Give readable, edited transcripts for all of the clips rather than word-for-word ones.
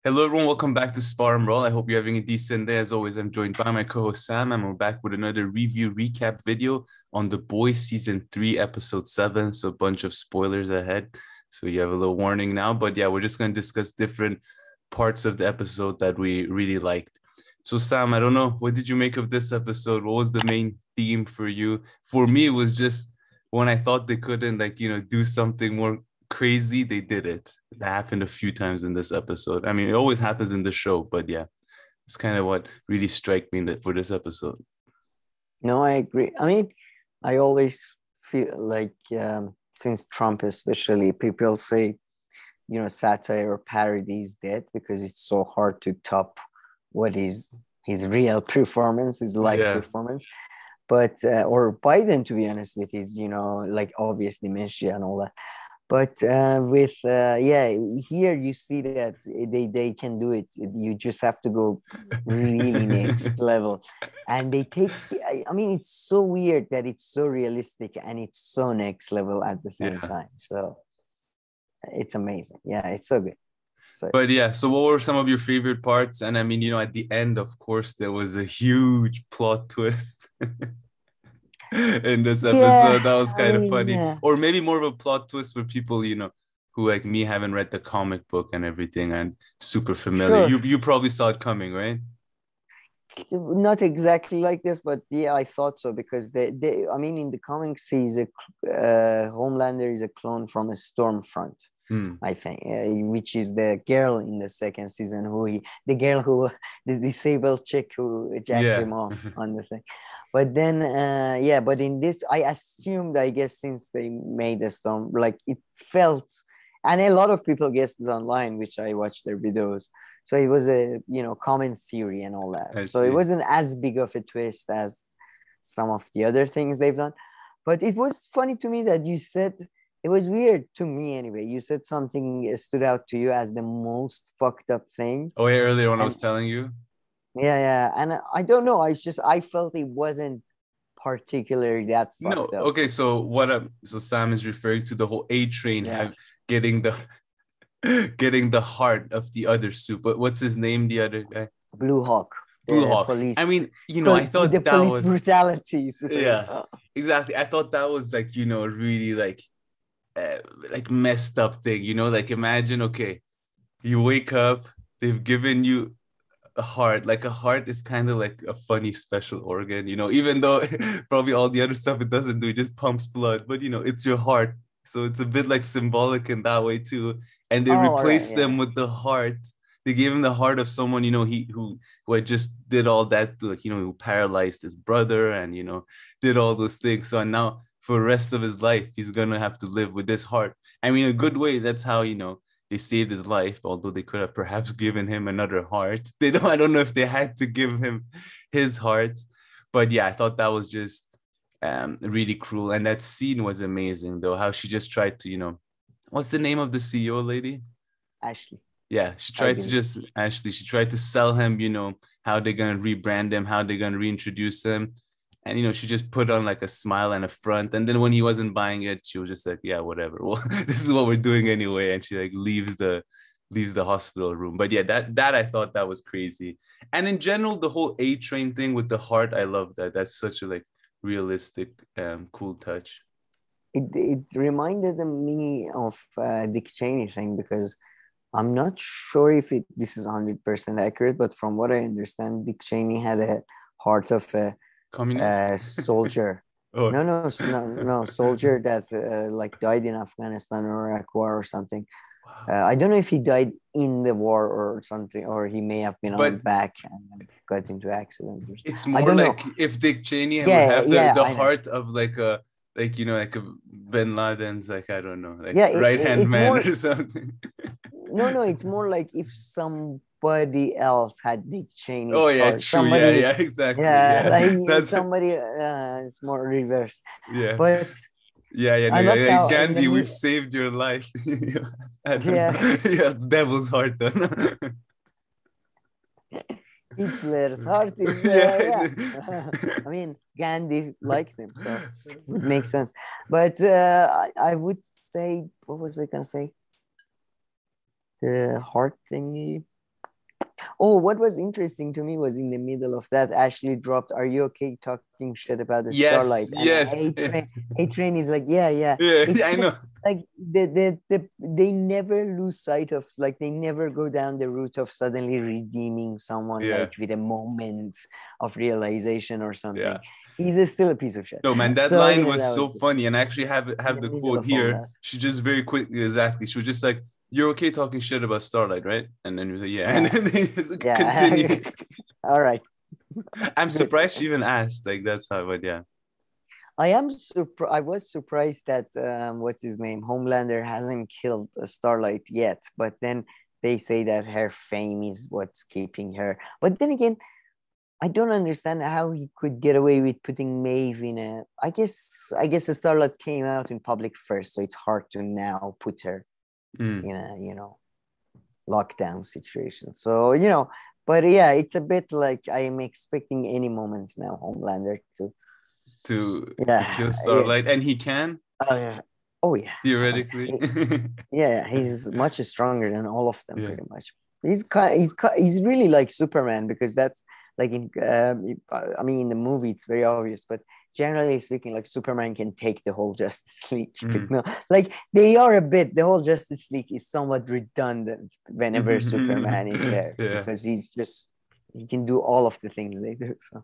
Hello, everyone. Welcome back to Spar and Brawl. I hope you're having a decent day. As always, I'm joined by my co-host Sam, and we're back with another review recap video on The Boys Season 3, Episode 7. So a bunch of spoilers ahead. So you have a little warning now. But yeah, we're just going to discuss different parts of the episode that we really liked. So Sam, I don't know, what did you make of this episode? What was the main theme for you? For me, it was just when I thought they couldn't do something more crazy, they did it. That happened a few times in this episode. I mean, it always happens in the show, but yeah, it's kind of what really struck me for this episode. No, I agree. I mean, I always feel like since Trump, especially, people say, satire or parody is dead because it's so hard to top what is his real performance, his live Yeah. performance. But or Biden, to be honest, with his, like obvious dementia and all that. But with yeah, here you see that they can do it. You just have to go really next level, and they take. I mean, it's so weird that it's so realistic and it's so next level at the same Yeah. time. So it's amazing. Yeah, it's so good. So But yeah, so what were some of your favorite parts? And I mean, at the end, of course, there was a huge plot twist in this yeah, episode. That was I kind of mean, funny. yeah, Or maybe more of a plot twist for people, who like me haven't read the comic book and everything and super familiar. sure. You probably saw it coming, right? Not exactly like this, but yeah, I thought so because I mean, in the comics, Homelander is a clone from a Stormfront, Hmm. I think, which is the girl in the second season the girl who, the disabled chick who jacks Yeah. him off on the thing. But then, yeah, but in this, I assumed, I guess, since they made the storm, like it felt, and a lot of people guessed it online, which I watched their videos. So it was a, common theory and all that. I So it see. wasn't as big of a twist as some of the other things they've done. But it was funny to me that you said, it was weird to me anyway. You said something stood out to you as the most fucked up thing. Oh, yeah, earlier when I And was telling you. yeah. And I don't know. I felt it wasn't particularly that No, fucked up. okay, so so Sam is referring to the whole A train Yeah. have getting the getting the heart of the other soup. But what's his name, the other guy? Blue Hawk, Blue the Hawk. I police, mean, I with the thought that police was brutality. So, yeah, exactly. I thought that was like, really like messed up thing, like imagine, okay, you wake up, they've given you a heart. Like a heart is kind of like a funny special organ, even though probably all the other stuff it doesn't do, it just pumps blood, but it's your heart. So it's a bit like symbolic in that way too. And they all right. replaced Yeah. them with the heart. They gave him the heart of someone, who had just did all that to, like, who paralyzed his brother and did all those things. So now for the rest of his life, he's gonna have to live with this heart. I mean, a good way, that's how, they saved his life, although they could have perhaps given him another heart. I don't know if they had to give him his heart, but yeah, I thought that was just really cruel. And that scene was amazing, though, how she just tried to, what's the name of the CEO lady? Ashley, Yeah, she I tried to believe. just actually she tried to sell him, how they're gonna rebrand him, how they're gonna reintroduce him. And she just put on like a smile and a front. And then when he wasn't buying it, she was just like, yeah, whatever. Well, this is what we're doing anyway. And she like leaves the hospital room. But yeah, that I thought that was crazy. And in general, the whole A train thing with the heart, I love that. That's such a like realistic, cool touch. It reminded me of Dick Cheney thing because I'm not sure if this is 100% accurate, but from what I understand, Dick Cheney had a heart of Communist? a soldier. Oh, No, soldier that's like died in Afghanistan or Iraq war or something. wow. I don't know if he died in the war or something, or he may have been on But back and got into accident. it's I more don't know. like if Dick Cheney would Yeah, have the yeah, the I know. heart of like a Bin Laden's, like, I don't know, like Yeah, right hand it's man more. or something. No, it's more like if somebody else had Dick Oh Cheney's yeah, heart. true. Yeah, Somebody, yeah, exactly. yeah, Yeah, like that's somebody. It's more reverse. yeah, But yeah. No, I yeah, loved yeah. how in the Gandhi, we've me. saved your life. I don't Yeah, know. Yeah, devil's heart then. Hitler's heart is yeah. Yeah. I mean, Gandhi liked him, so would make sense. But I would say, what was I gonna say? The heart thingy. Oh, what was interesting to me was in the middle of that, Ashley dropped, "Are you okay talking shit about the Yes, Starlight?" And yes. A Train is like, yeah, yeah. Yeah, It's I know. like they never lose sight of, like, they never go down the route of suddenly redeeming someone Yeah, like with a moment of realization or yeah. something. He's still a piece of shit. No, man, that So line yeah, was that was so funny. And I actually in have the the middle quote of all here. that. She just very quickly, exactly. She was just like, "You're okay talking shit about Starlight, right?" And then he was like, "Yeah." And Yeah, then he was like, yeah. "Continue." All right, I'm good. surprised she even asked. Like, that's how, but yeah. I was surprised that what's his name, Homelander hasn't killed Starlight yet, but then they say that her fame is what's keeping her. But then again, I don't understand how he could get away with putting Maeve in a. I guess the Starlight came out in public first, so it's hard to now put her Mm. in a lockdown situation. So but yeah, it's a bit like I am expecting any moment now Homelander to. To Yeah, kill yeah. Starlight, and he can Yeah. Oh yeah. theoretically. Yeah, he's much stronger than all of them, Yeah. pretty much. He's really like Superman, because that's like I mean, in the movie it's very obvious, but generally speaking, like, Superman can take the whole Justice League. Mm. No, like they are a bit. The whole Justice League is somewhat redundant whenever Superman is there, Yeah. because he can do all of the things they do. So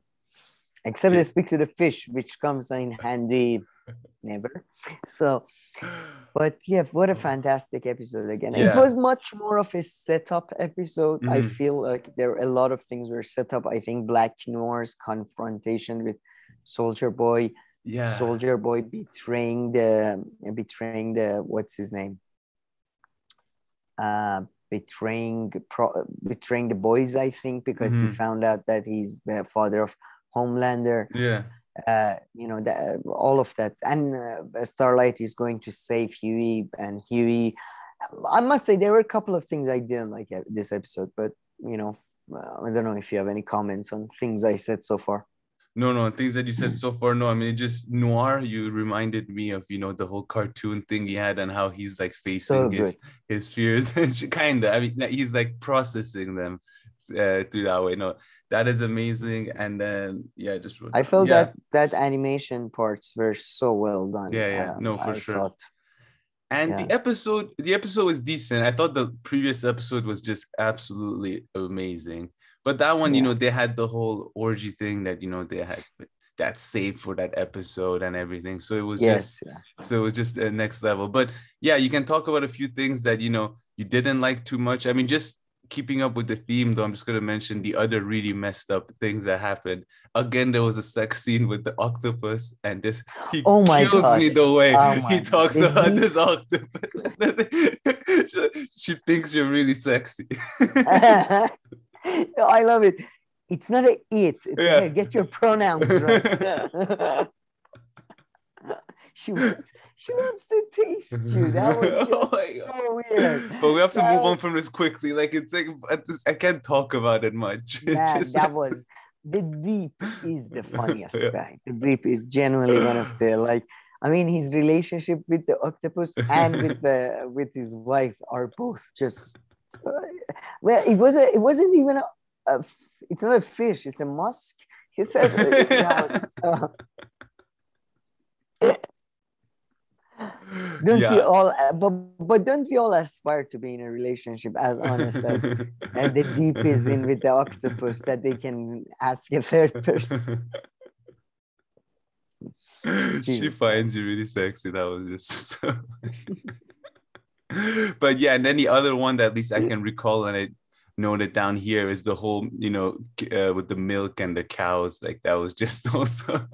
except Yeah. they speak to the fish, which comes in handy never. So, but yeah, what a fantastic episode again. It Yeah. was much more of a setup episode. I Mhm. feel like there are a lot of things were set up. I think Black Noir's confrontation with Soldier Boy, Yeah. Soldier Boy betraying the what's his name? Betraying the boys, I think, because he Mhm. found out that he's the father of Homelander. Yeah. That all of that, and Starlight is going to save Huey, and Huey. I must say there were a couple of things I didn't like this episode, but I don't know if you have any comments on things I said so far. No, no, things that you said so far. No, I mean, it just Noir, you reminded me of, the whole cartoon thing he had and how he's like facing So his good. his fears. Kind of. I mean, like, he's like processing them through that way. No, that is amazing. And then, yeah, just wrote I down. felt Yeah, that animation parts were so well done. yeah, yeah. No, for I sure. thought, And yeah, the episode was decent. I thought the previous episode was just absolutely amazing. But that one, yeah, they had the whole orgy thing that, they had that saved for that episode and everything. yes, yeah. So it was just a next level. But yeah, you can talk about a few things that, you didn't like too much. I mean, just keeping up with the theme, though, I'm just going to mention the other really messed up things that happened. Again, there was a sex scene with the octopus, and this he Oh my kills god. me the way Oh he my god. talks The about deep. this octopus. She thinks you're really sexy. I love it. It's not a it, it's a Yeah. her. Get your pronouns right. she wants to taste you. That was Oh just my God. so weird. But we have to move That on from this quickly. Like, it's like I can't talk about it much. It's man, just that like was the Deep is the funniest yeah. guy. The Deep is genuinely one of the, like, I mean, his relationship with the octopus and with his wife are both just well, it wasn't even it's not a fish, it's a musk. He said that was don't we Yeah. all but don't we all aspire to be in a relationship as honest as the Deep is in with the octopus, that they can ask a third person? She Jesus Christ. finds you really sexy. That was just but yeah, and then the other one that at least I can recall and I noted down here is the whole, with the milk and the cows. Like, that was just also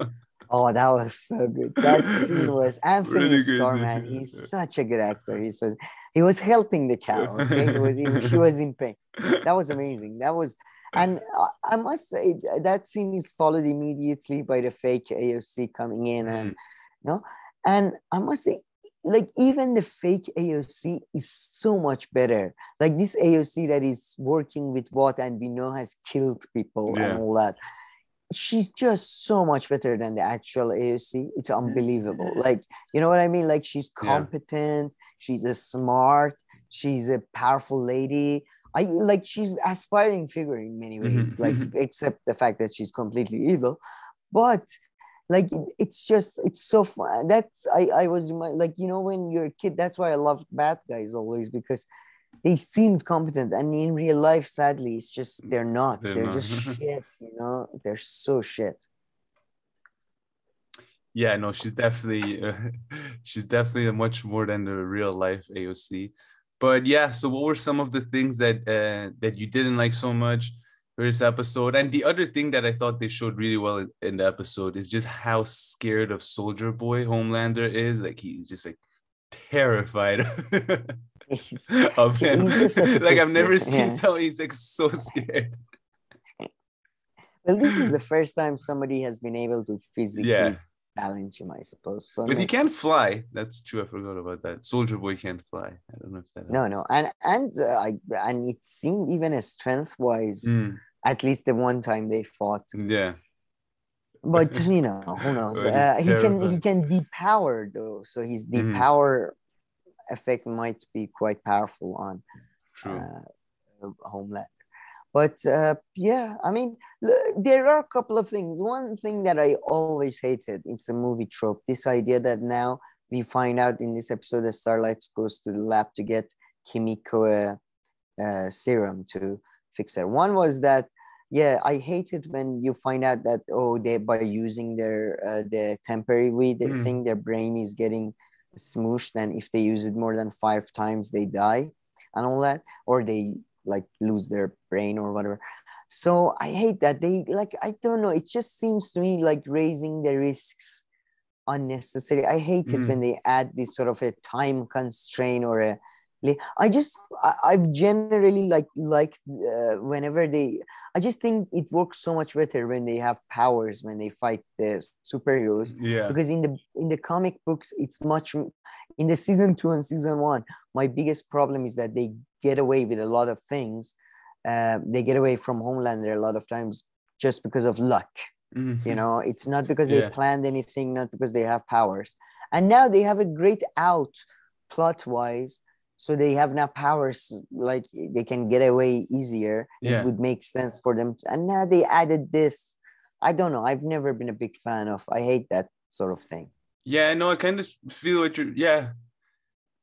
Oh, that was so good. That scene was Anthony really Starr, crazy. man. He's such a good actor. He was helping the cow. Okay, she was in pain. That was amazing. That was, and I must say that scene is followed immediately by the fake AOC coming in, and Mm, and I must say, like, even the fake AOC is so much better. Like, this AOC that is working with what and we know has killed people and yeah. all that, she's just so much better than the actual AOC. It's unbelievable. Like, you know what I mean? Like, she's Yeah. competent, she's a smart, she's a powerful lady. I like she's aspiring figure in many ways, like Mhm. except the fact that she's completely evil. But like it's just it's so fun. That's I was like, you know, when you're a kid, that's why I love bad guys always, because they seemed competent, and in real life, sadly, it's just they're not. They're They're not. just shit, you know. They're so shit. Yeah, no, she's definitely much more than the real life AOC. But yeah, so what were some of the things that you didn't like so much for this episode? And the other thing that I thought they showed really well in the episode is just how scared of Soldier Boy Homelander is. Like he's just like terrified He's of him. he's just such a Like I've pussy. never seen Yeah. someone he's like so scared. Well, this is the first time somebody has been able to Yeah. physically challenge him, I suppose. So But he next, can't fly. That's true. I forgot about that. Soldier Boy can't fly. I don't know if that no, helps. no, and it seemed even as strength wise, Mm, at least the one time they fought. yeah. But you know, who knows? But he's He terrified. can depower though, so his Hmm. depower effect might be quite powerful on True. uh, Homeland. But yeah, I mean, there are a couple of things. One thing that I always hated, it's a movie trope, this idea that now we find out in this episode that Starlight goes to the lab to get Kimiko serum to fix her. One was that, yeah, I hate it when you find out that, oh, they by using the temporary weed Hmm. thing, their brain is getting smooshed, and if they use it more than 5 times, they die and all that, or they like lose their brain or whatever. So I hate that they like, I don't know, it just seems to me like raising the risks unnecessary. I hate it when Hmm. they add this sort of a time constraint or a. I've generally whenever they. I just think it works so much better when they have powers when they fight the superheroes, Yeah. because in the comic books it's much. In the season 2 and season 1, my biggest problem is that they get away with a lot of things. They get away from Homelander a lot of times just because of luck. You Hmm. know, it's not because they Yeah. planned anything, not because they have powers. And now they have a great out plot wise. So they have now powers, like they can get away easier. It Yeah. would make sense for them. And now they added this. I don't know. I've never been a big fan of. I hate that sort of thing. Yeah. No, I kind of feel what you're. Yeah.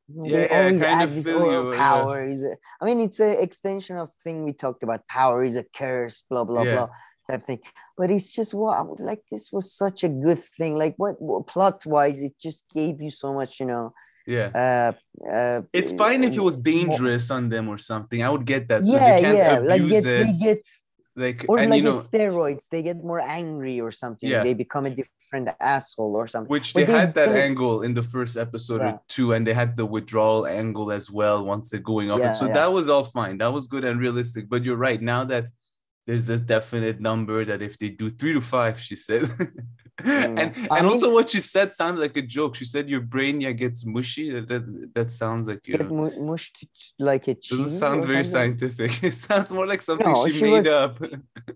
Yeah. They Yeah. I always kind of add this, feel oh, you. Yeah. power is I mean, it's an extension of thing we talked about. Power is a curse, blah blah Yeah. blah type thing. But it's just what I would like. This was such a good thing. Like what plot wise, it just gave you so much. You know, Yeah. uh, It's fine if it was more, dangerous on them or something. I would get that. So they yeah, can't yeah. Like abuse they it. get Like, or and you like a know, steroids. They get more angry or something. yeah. They become a different asshole or something. Which they But they had that don't. angle in the first episode or Yeah, two, and they had the withdrawal angle as well once they're going off it. yeah, So yeah. that was all fine. That was good and realistic. But you're right. Now that there's this definite number that if they do 3 to 5, she said. Yeah. I And mean, also what she said sounded like a joke. She said your brain yeah gets mushy. That sounds like get mushed like a doesn't cheese sound or very something. scientific. It sounds more like something No, she she made was up.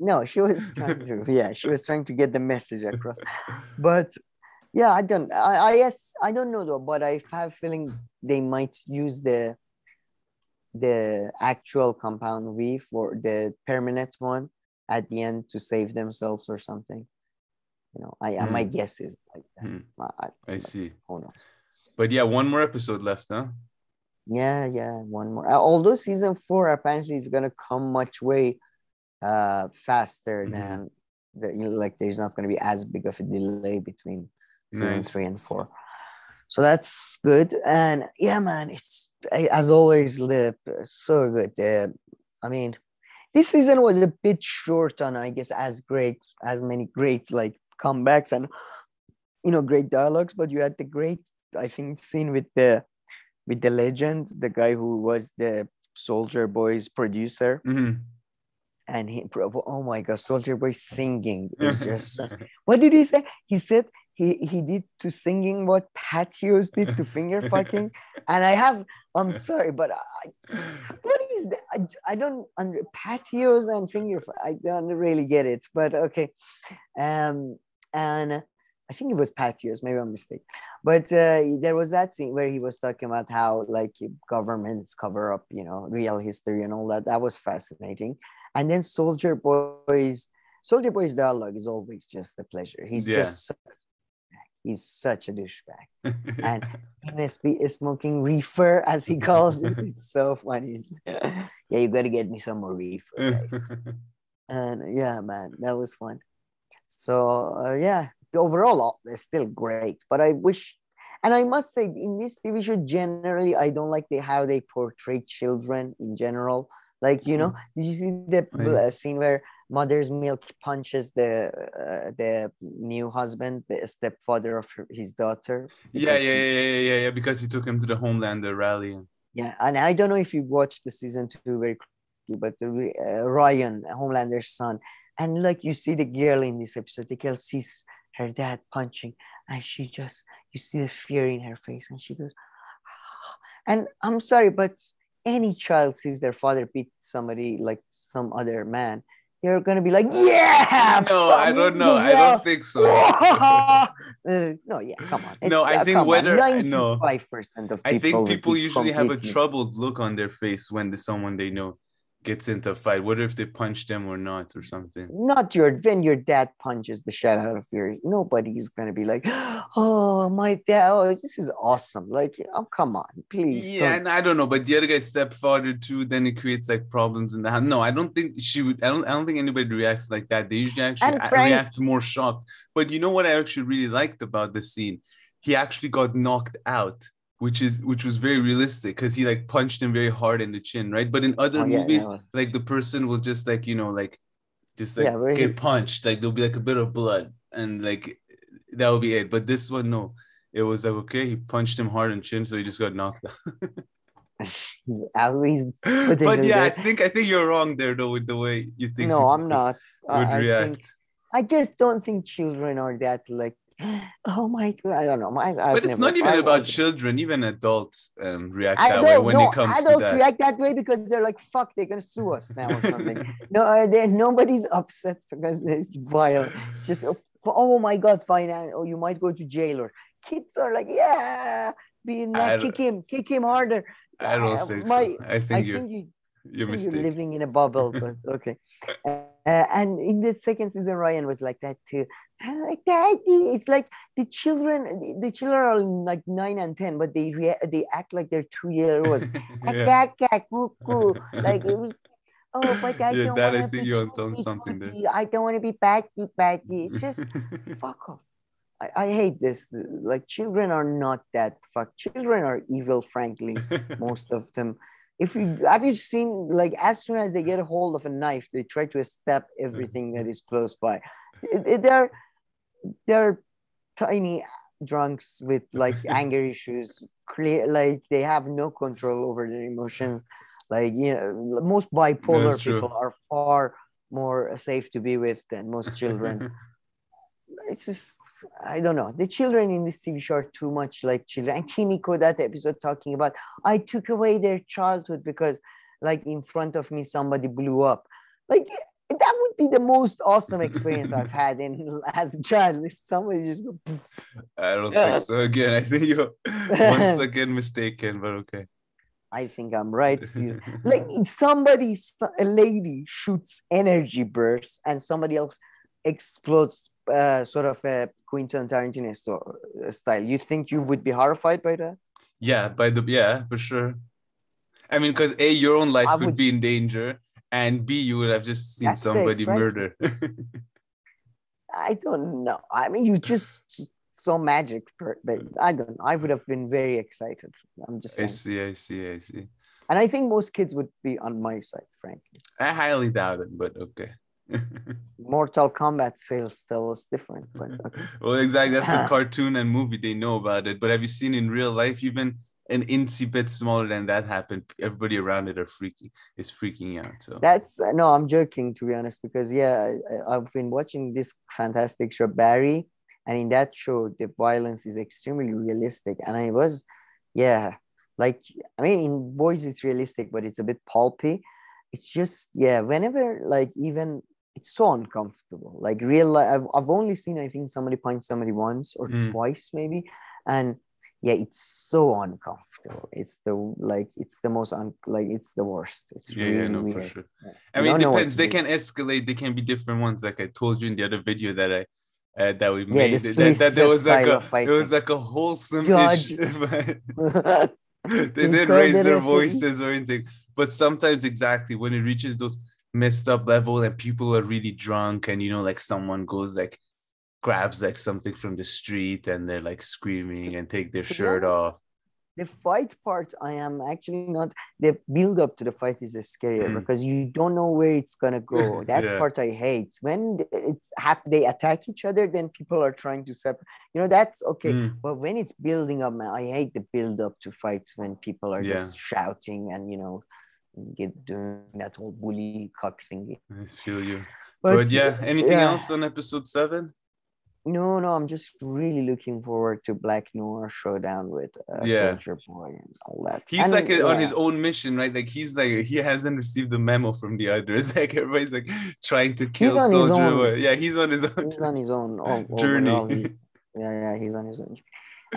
no, she was trying to, yeah, she was trying to get the message across. But yeah, I don't know though, but I have a feeling they might use the actual compound V for the permanent one at the end to save themselves or something. You know, I my Hmm, guess is like that. hmm, I But see. who knows? But yeah, one more episode left, huh? Yeah, yeah, one more. Although season 4 apparently is gonna come much way faster Hmm. than like there's not going to be as big of a delay between season Nice. 3 and 4, so that's good. And yeah, man, it's as always Lip, so good. I mean, this season was a bit short on, I guess, as many great like comebacks and great dialogues, but you had the great, I think, scene with the legend, the guy who was the Soldier Boy's producer. Hmm. And oh my god, Soldier Boy singing is just what did he say? He said he did to singing what patios did to finger fucking. And I'm sorry, but what is that? I don't under patios and I don't really get it, but okay. And I think it was Patios, maybe I'm mistaken. But there was that scene where he was talking about how like governments cover up, real history and all that. That was fascinating. And then Soldier Boy's dialogue is always just a pleasure. Yeah. He's such a douchebag. And NSP is smoking reefer, as he calls it. It's so funny. Yeah, you got to get me some more reefer, guys. And yeah, man, that was fun. So yeah, the overall is still great. But I wish, and I must say, in this TV show, generally, I don't like how they portray children in general. Like, did you see the scene where Mother's Milk punches the new husband, the stepfather of his daughter? Yeah. Because he took him to the Homelander rally. Yeah, and I don't know if you watched the season 2 very quickly, but Ryan, Homelander's son, and like you see the girl in this episode, the girl sees her dad punching, and you see the fear in her face, and she goes, and I'm sorry, but any child sees their father beat somebody like some other man, they're gonna be like, yeah. No, I don't know. I don't think so. No, yeah, come on. No, I think whether 95% of people. I think people usually have a troubled look on their face when someone they know gets into a fight, whether if they punch them or not or something. Not when your dad punches the shit out of yours, nobody's gonna be like, oh, my dad, oh, this is awesome. Like, oh, come on, please. Yeah, and I don't know, but the other guy's stepfather too, then it creates like problems in the house. No, I don't think she would. I don't think anybody reacts like that. They usually actually react more shocked. But you know what I actually really liked about this scene? He actually got knocked out, which was very realistic because he like punched him very hard in the chin, right? But in other movies, like the person will just like get punched, like there'll be like a bit of blood and like that will be it. But this one, no, it was like okay, he punched him hard in chin, so he just got knocked out. But yeah, I think you're wrong there though with the way you think. No, I'm not. Would react. I just don't think children are that like. Oh my god! I don't know. But it's not even about children. Even adults react that way when it comes to that. Adults react that way because they're like, "Fuck, they're gonna sue us now" or something. No, nobody's upset because there's violence. It's just, oh my god, fine. Oh, you might go to jail. Or kids are like, yeah, kick him harder. I don't think so. I think you're mistaken. You're living in a bubble, but okay. And in the second season, Ryan was like that too. Like daddy, it's like the children are like 9 and 10, but they act like they're 2-year-olds. Like it was. Oh, but I don't want to be. You're on something there. I don't want to be batty. It's just fuck off. I hate this. Like children are not that fuck. Children are evil, frankly. Most of them. Have you seen, like, as soon as they get a hold of a knife, they try to stab everything that is close by. They're tiny drunks with like anger issues. Like they have no control over their emotions. Like, most bipolar people are far more safe to be with than most children. It's just, I don't know. The children in this TV show are too much like children. And Kimiko, that episode talking about, I took away their childhood because like in front of me, somebody blew up. Like that would be the most awesome experience I've had as a child. If somebody just go, poof. I don't think so. Again, I think you're once again mistaken, but okay. I think I'm right. Like a lady shoots energy bursts and somebody else explodes sort of a Quentin Tarantino style. You think you would be horrified by that? Yeah, for sure. I mean, because A, your own life would be in danger, and B, you would have just seen somebody murder. I don't know. I mean, you just saw magic, but I don't know. I would have been very excited. I'm just saying. I see. And I think most kids would be on my side, frankly. I highly doubt it, but okay. Mortal Kombat sales tell us different, but okay. Well, exactly. That's a cartoon and movie. They know about it. But have you seen in real life, even an incy bit smaller than that happened, everybody around it is freaking out. So that's no, I'm joking, to be honest, because I've been watching this fantastic show Barry, and in that show the violence is extremely realistic, and I was like, I mean, in Boys it's realistic, but it's a bit pulpy. It's just whenever like even it's so uncomfortable. Like real life, I've only seen, I think, somebody punch somebody once or Mm. twice maybe, and yeah, it's so uncomfortable. It's the like it's the most like it's the worst. It's Yeah, really no, for weird. sure. Yeah. I You mean, it don't know what depends. to They do. can escalate. They can be different ones. Like I told you in the other video that that we Yeah, the made, that Swiss there was like style of it was fighting. like a wholesome ish. Judge, They they didn't call raise the their referee. voices or anything. But sometimes exactly when it reaches those messed up level and people are really drunk and like someone goes like grabs like something from the street and they're like screaming and take their To be shirt honest, off. the fight part, I am actually not. The build up to the fight is scarier Mm. because you don't know where it's gonna go. That Yeah. part I hate. When they attack each other, then people are trying to separate. That's okay. Mm. But when it's building up, man, I hate the build up to fights when people are Yeah. just shouting and get doing that whole bully cock thingy. I feel you. But But yeah, anything yeah, else on episode 7? no, I'm just really looking forward to Black Noir showdown with Yeah. Soldier Boy and all that. He's like And on his yeah, own mission, right? Like he's like he hasn't received the memo from the others. Like everybody's like trying to he's kill on his Soldier own. Boy. Yeah, he's on his own He's on his own journey. overall. Yeah, he's on his own.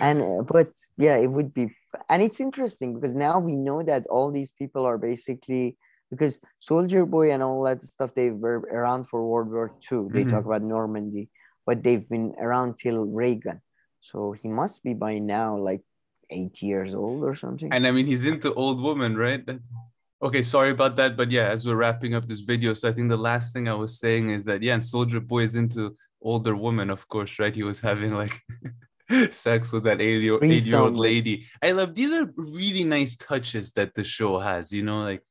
And but yeah, it would be, and it's interesting because now we know that all these people are basically, because Soldier Boy and all that stuff, they were around for World War II. They talk Mhm. about Normandy, but they've been around till Reagan. So he must be by now like 8 years old or something. And I mean, he's into old women, right? Okay, sorry about that, but yeah, as we're wrapping up this video, so I think the last thing I was saying is that yeah, and Soldier Boy is into older women, of course, right? He was having like sex with that 80-year-old Threesome with, lady. I love these are really nice touches that the show has, like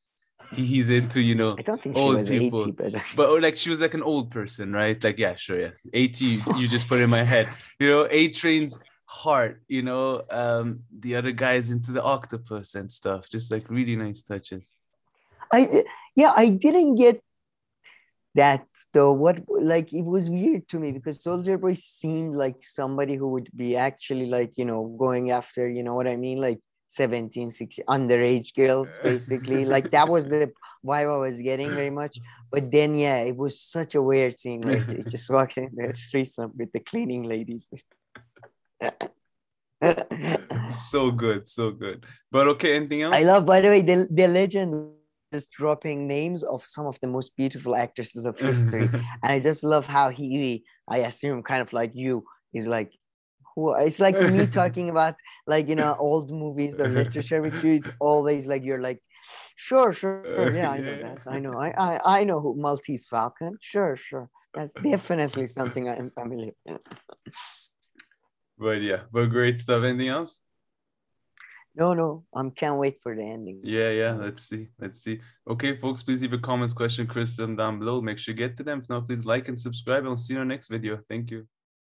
he's into, I don't think she old was 80, people. but But like she was like an old person, right? Like, yeah, sure, yes. 80, you just put in my head. A Train's heart, the other guy's into the octopus and stuff. Just like really nice touches. I yeah, I didn't get that though. What, like, it was weird to me because Soldier Boy seemed like somebody who would be actually like going after, what I mean, like 17, 16 underage girls basically. Like that was the vibe I was getting very much. But then yeah, it was such a weird scene where they just walked in the threesome with the cleaning ladies. So good, so good. But okay, anything I else? love, by the way, the legend is dropping names of some of the most beautiful actresses of history. And I just love how I assume, kind of like you, is like, who, it's like me talking about like, old movies or literature with you. It's always like, you're like, sure. Yeah, I know Yeah. that. I know. I know who Maltese Falcon. Sure. That's definitely something I am familiar with. But yeah, but great stuff. Anything else? No. Can't wait for the ending. Yeah. Let's see. Okay, folks, please leave a comments, question, criticism down below. Make sure you get to them. If not, please like and subscribe. And we'll see you in our next video. Thank you.